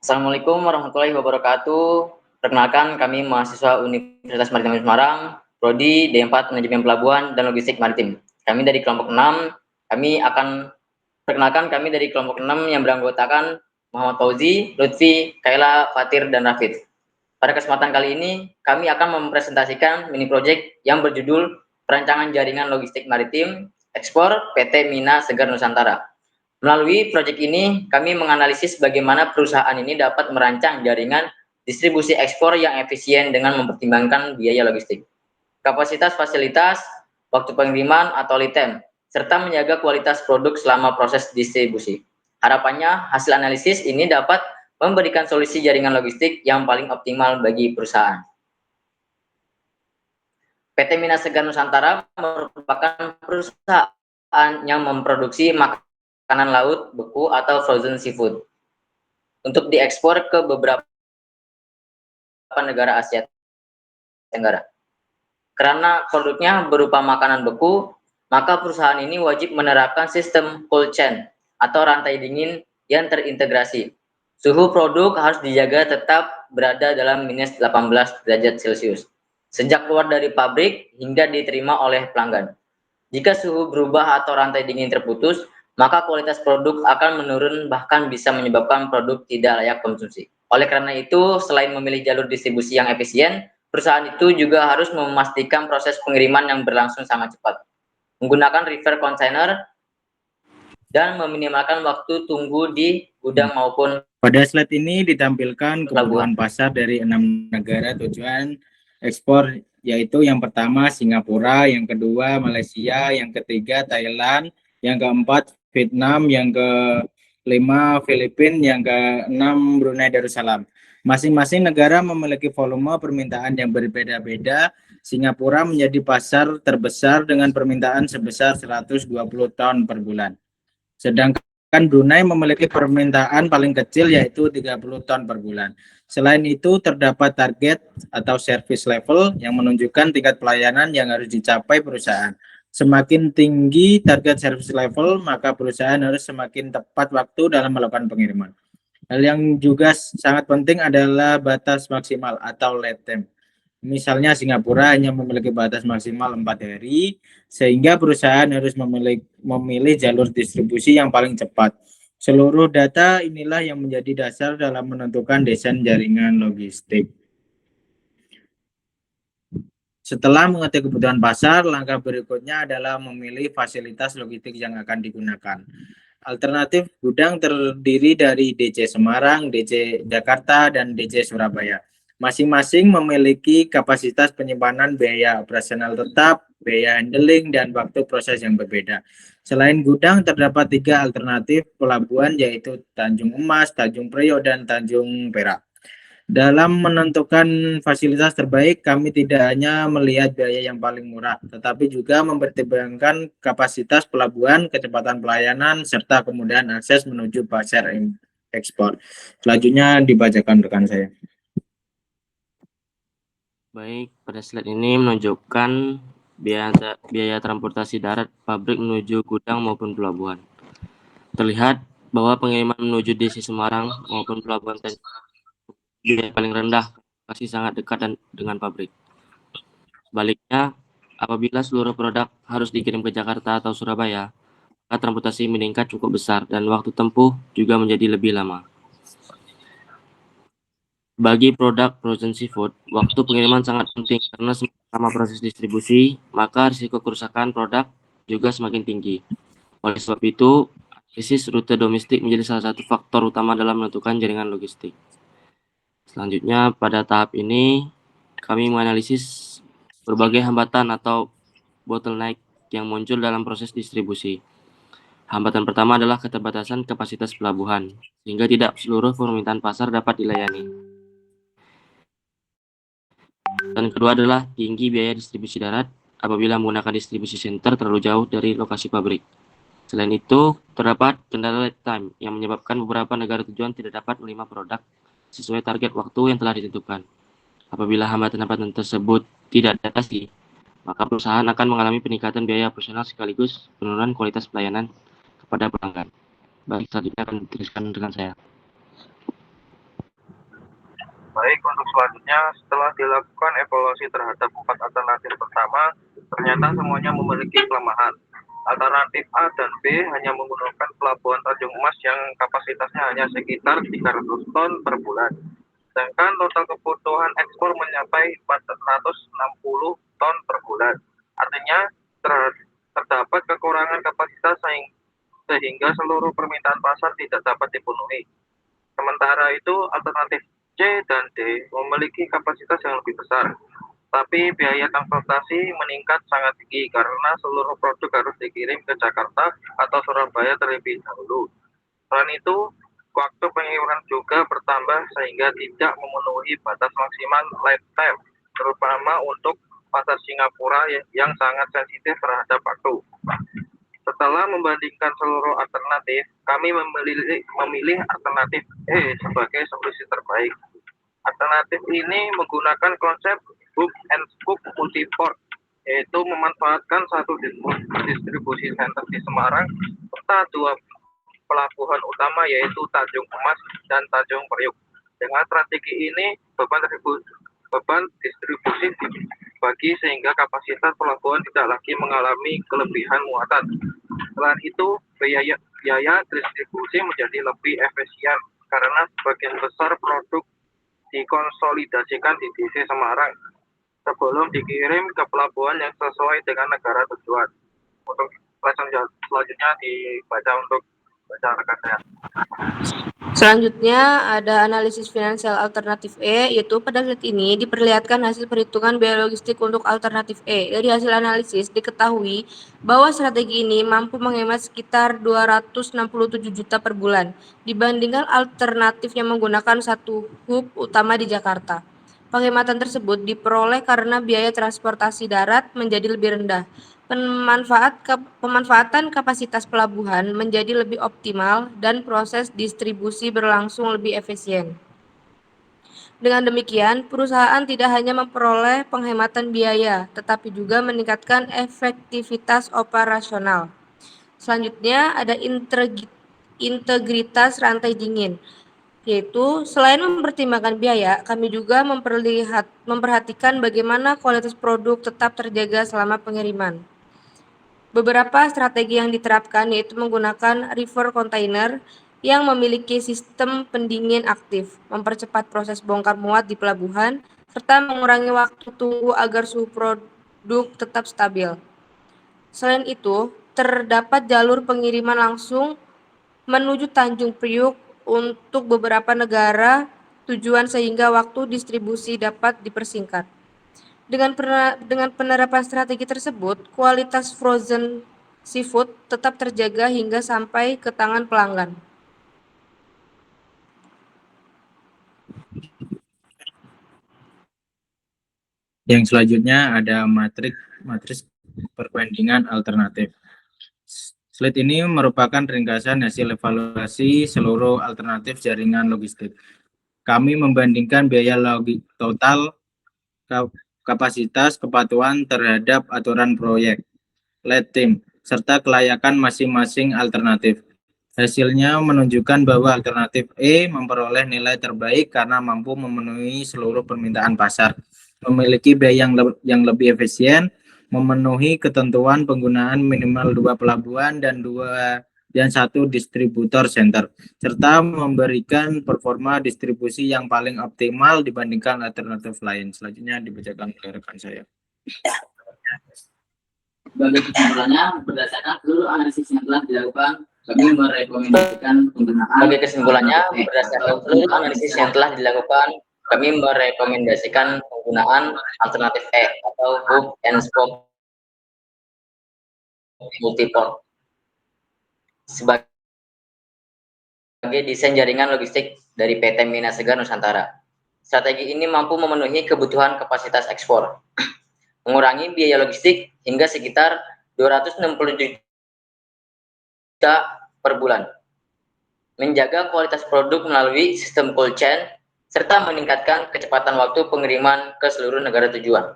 Assalamualaikum warahmatullahi wabarakatuh. Perkenalkan, kami mahasiswa Universitas Maritim Semarang, Prodi D4 Manajemen Pelabuhan dan Logistik Maritim. Kami dari kelompok 6. Kami dari kelompok 6 yang beranggotakan Muhammad Fauzi, Lutfi, Kaila, Fatir, dan Rafid. Pada kesempatan kali ini, kami akan mempresentasikan mini project yang berjudul Perancangan Jaringan Logistik Maritim Ekspor PT Mina Segar Nusantara. Melalui proyek ini, kami menganalisis bagaimana perusahaan ini dapat merancang jaringan distribusi ekspor yang efisien dengan mempertimbangkan biaya logistik, kapasitas fasilitas, waktu pengiriman atau lead time, serta menjaga kualitas produk selama proses distribusi. Harapannya, hasil analisis ini dapat memberikan solusi jaringan logistik yang paling optimal bagi perusahaan. PT Mina Segar Nusantara merupakan perusahaan yang memproduksi makanan laut, beku, atau frozen seafood untuk diekspor ke beberapa negara Asia Tenggara. Karena produknya berupa makanan beku, maka perusahaan ini wajib menerapkan sistem cold chain atau rantai dingin yang terintegrasi. Suhu produk harus dijaga tetap berada dalam minus 18 derajat Celcius sejak keluar dari pabrik hingga diterima oleh pelanggan. Jika suhu berubah atau rantai dingin terputus, maka kualitas produk akan menurun, bahkan bisa menyebabkan produk tidak layak konsumsi. Oleh karena itu, selain memilih jalur distribusi yang efisien, perusahaan itu juga harus memastikan proses pengiriman yang berlangsung sangat cepat, menggunakan reverse container, dan meminimalkan waktu tunggu di gudang maupun. Pada slide ini ditampilkan kebutuhan pasar dari 6 negara tujuan ekspor, yaitu yang pertama Singapura, yang kedua Malaysia, yang ketiga Thailand, yang keempat Vietnam, yang kelima Filipina, yang keenam Brunei Darussalam. Masing-masing negara memiliki volume permintaan yang berbeda-beda. Singapura menjadi pasar terbesar dengan permintaan sebesar 120 ton per bulan. Sedangkan Brunei memiliki permintaan paling kecil yaitu 30 ton per bulan. Selain itu, terdapat target atau service level yang menunjukkan tingkat pelayanan yang harus dicapai perusahaan. Semakin tinggi target service level, maka perusahaan harus semakin tepat waktu dalam melakukan pengiriman. Hal yang juga sangat penting adalah batas maksimal atau lead time. Misalnya Singapura hanya memiliki batas maksimal 4 hari, sehingga perusahaan harus memilih jalur distribusi yang paling cepat. Seluruh data inilah yang menjadi dasar dalam menentukan desain jaringan logistik. Setelah mengetahui kebutuhan pasar, langkah berikutnya adalah memilih fasilitas logistik yang akan digunakan. Alternatif gudang terdiri dari DC Semarang, DC Jakarta, dan DC Surabaya. Masing-masing memiliki kapasitas penyimpanan, biaya operasional tetap, biaya handling, dan waktu proses yang berbeda. Selain gudang, terdapat 3 alternatif pelabuhan, yaitu Tanjung Emas, Tanjung Priok, dan Tanjung Perak. Dalam menentukan fasilitas terbaik, kami tidak hanya melihat biaya yang paling murah, tetapi juga mempertimbangkan kapasitas pelabuhan, kecepatan pelayanan, serta kemudahan akses menuju pasar ekspor. Selanjutnya dibacakan rekan saya. Baik, pada slide ini menunjukkan biaya transportasi darat pabrik menuju gudang maupun pelabuhan. Terlihat bahwa pengiriman menuju DC Semarang maupun pelabuhan biaya paling rendah, masih sangat dekat dengan pabrik. Sebaliknya, apabila seluruh produk harus dikirim ke Jakarta atau Surabaya, maka transportasi meningkat cukup besar dan waktu tempuh juga menjadi lebih lama. Bagi produk frozen seafood, waktu pengiriman sangat penting karena selama proses distribusi, maka risiko kerusakan produk juga semakin tinggi. Oleh sebab itu, analisis rute domestik menjadi salah satu faktor utama dalam menentukan jaringan logistik. Selanjutnya, pada tahap ini, kami menganalisis berbagai hambatan atau bottleneck yang muncul dalam proses distribusi. Hambatan pertama adalah keterbatasan kapasitas pelabuhan, sehingga tidak seluruh permintaan pasar dapat dilayani. Dan kedua adalah tinggi biaya distribusi darat apabila menggunakan distribusi center terlalu jauh dari lokasi pabrik. Selain itu, terdapat kendala lead time yang menyebabkan beberapa negara tujuan tidak dapat menerima produk sesuai target waktu yang telah ditentukan. Apabila hambatan-hambatan tersebut tidak diatasi, maka perusahaan akan mengalami peningkatan biaya operasional sekaligus penurunan kualitas pelayanan kepada pelanggan. Baik, selanjutnya akan diteruskan dengan saya. Baik, untuk selanjutnya, setelah dilakukan evaluasi terhadap 4 alternatif pertama, ternyata semuanya memiliki kelemahan. Alternatif A dan B hanya menggunakan pelabuhan Tanjung Emas yang kapasitasnya hanya sekitar 300 ton per bulan. Sedangkan total kebutuhan ekspor mencapai 460 ton per bulan. Artinya terdapat kekurangan kapasitas sehingga seluruh permintaan pasar tidak dapat dipenuhi. Sementara itu, alternatif C dan D memiliki kapasitas yang lebih besar, tapi biaya transportasi meningkat sangat tinggi karena seluruh produk harus dikirim ke Jakarta atau Surabaya terlebih dahulu. Selain itu, waktu pengiriman juga bertambah sehingga tidak memenuhi batas maksimal lead time, terutama untuk pasar Singapura yang sangat sensitif terhadap waktu. Setelah membandingkan seluruh alternatif, kami memilih alternatif E sebagai solusi terbaik. Alternatif ini menggunakan konsep hub and spoke multiport, yaitu memanfaatkan satu distribusi center di Semarang serta 2 pelabuhan utama yaitu Tanjung Emas dan Tanjung Priok. Dengan strategi ini, beban distribusi dibagi sehingga kapasitas pelabuhan tidak lagi mengalami kelebihan muatan. Selain itu, biaya distribusi menjadi lebih efisien karena sebagian besar produk dikonsolidasikan di DC Semarang sebelum dikirim ke pelabuhan yang sesuai dengan negara tujuan. Untuk selanjutnya dibaca untuk baca rekan saya. Selanjutnya ada analisis finansial alternatif E, yaitu pada slide ini diperlihatkan hasil perhitungan biaya logistik untuk alternatif E. Dari hasil analisis diketahui bahwa strategi ini mampu menghemat sekitar 267 juta per bulan dibandingkan alternatif yang menggunakan satu hub utama di Jakarta. Penghematan tersebut diperoleh karena biaya transportasi darat menjadi lebih rendah. Pemanfaatan kapasitas pelabuhan menjadi lebih optimal dan proses distribusi berlangsung lebih efisien. Dengan demikian, perusahaan tidak hanya memperoleh penghematan biaya, tetapi juga meningkatkan efektivitas operasional. Selanjutnya ada integritas rantai dingin, yaitu selain mempertimbangkan biaya, kami juga memperhatikan bagaimana kualitas produk tetap terjaga selama pengiriman. Beberapa strategi yang diterapkan yaitu menggunakan river container yang memiliki sistem pendingin aktif, mempercepat proses bongkar muat di pelabuhan, serta mengurangi waktu tunggu agar suhu produk tetap stabil. Selain itu, terdapat jalur pengiriman langsung menuju Tanjung Priok untuk beberapa negara tujuan sehingga waktu distribusi dapat dipersingkat. Dengan penerapan strategi tersebut, kualitas frozen seafood tetap terjaga hingga sampai ke tangan pelanggan. Yang selanjutnya ada matriks perbandingan alternatif. Slide ini merupakan ringkasan hasil evaluasi seluruh alternatif jaringan logistik. Kami membandingkan biaya total, kapasitas, kepatuhan terhadap aturan proyek, lead time, serta kelayakan masing-masing alternatif. Hasilnya menunjukkan bahwa alternatif E memperoleh nilai terbaik karena mampu memenuhi seluruh permintaan pasar, memiliki biaya yang lebih efisien, memenuhi ketentuan penggunaan minimal 2 pelabuhan dan 1 distributor center, serta memberikan performa distribusi yang paling optimal dibandingkan alternatif lain. Selanjutnya dibacakan oleh rekan saya. Sebagai kesimpulannya, berdasarkan seluruh analisis yang telah dilakukan, kami merekomendasikan penggunaan. Sebagai kesimpulannya, berdasarkan seluruh analisis yang telah dilakukan, kami merekomendasikan penggunaan alternatif E atau hub and spoke multiport sebagai desain jaringan logistik dari PT Mina Segar Nusantara. Strategi ini mampu memenuhi kebutuhan kapasitas ekspor, mengurangi biaya logistik hingga sekitar 260 juta per bulan, menjaga kualitas produk melalui sistem cold chain, serta meningkatkan kecepatan waktu pengiriman ke seluruh negara tujuan.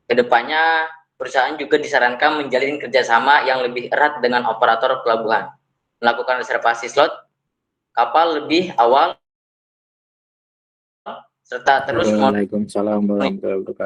Kedepannya, perusahaan juga disarankan menjalin kerjasama yang lebih erat dengan operator pelabuhan, melakukan reservasi slot kapal lebih awal, serta terus Waalaikumsalam warahmatullahi wabarakatuh.